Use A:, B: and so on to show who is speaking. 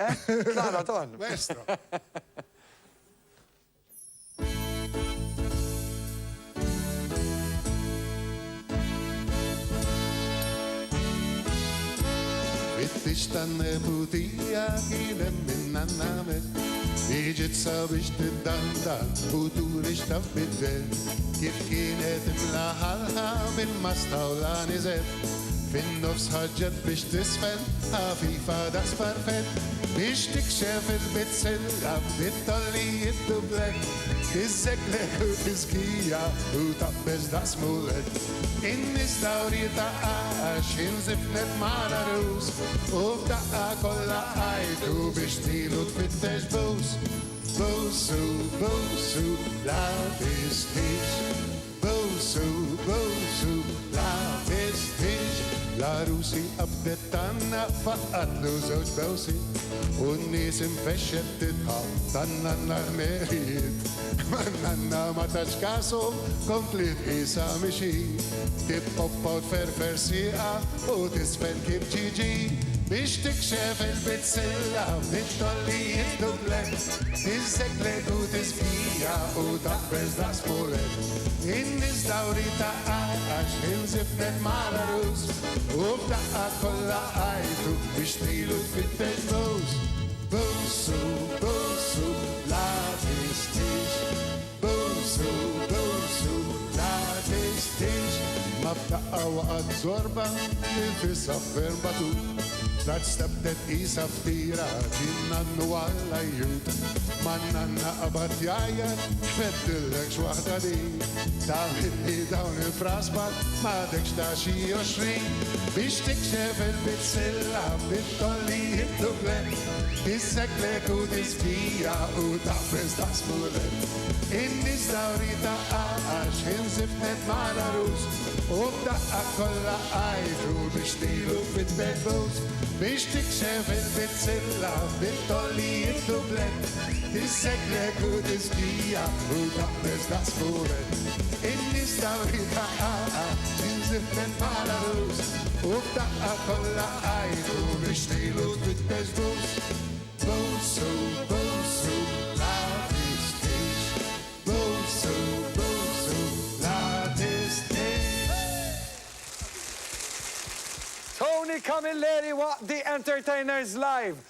A: Clara Ton.
B: Maestro. Wittich tanne putia gilem min anname. Iġit sabiex tiddanda u turix taf bid-del. Kif kienet imlaħalħa bil-mastawla nizet. Fin-nofs ħaġġet biex tisfel, ħafifa daqs parfet. Biex tikxef il-bitzilla bit-tolli id-dublet. Tiżeklek u tiskija u tabbez daqs mullet. In-nis dawri taqqax inżifnet mara rus. U b'daqqa kolla ħajtu biex tilu tfittex bus. Busu, busu, la tistix. Busu, busu, la tistix. La rusi qabdet tanna faqqatlu żewġ bewsi. U n-nies infexxet titħab tanna n-narmerijiet. Ma nanna ma tax kasu komplit isa mixi. Tippoppa u tferfer siqa u tisfel kif ġiġi. Biex tikxef il-bitzilla bit-tollijiet dublek. Tiżeklek u tiskija u tabbez daqs mulek. In-nies dawri taqqax inżifnet mara rus. U b'daqqa kolla għajtu biex tilu tfittex bus. Busu, busu, la tistix. Busu, busu, la tistix. Ma b'daqqa waqad zorba li fissa fermbatu. That stebdet isa ftira ġinnannu għall-ajjut. Mannanna qabat jajjar, feddillek xwaħda di. Tawilli dawn il-frasbat, ma dekx ta' xi 20. Biex tikxef il-bitzilla, bit-tolli id-dublet. Tisseklek u tiskija u tabbez ta' smulet. In-nies dawri taqqax inżifnet mara rus. U b'daqqa kolla għajtu biex tilu fit-bedbus. Biex tikxef il-bitzilla bit-tolli id-dublet. Tisseklek u tiskija u tabbez ta' smulet. In-nies dawri taqqax inżifnet mara rus. U b'daqqa kolla għajtu biex tilu fit-bedbus. Busu, busu, la tistix. Busu, busu, la tistix.
A: Tony Camilleri, what the Entertainers Live.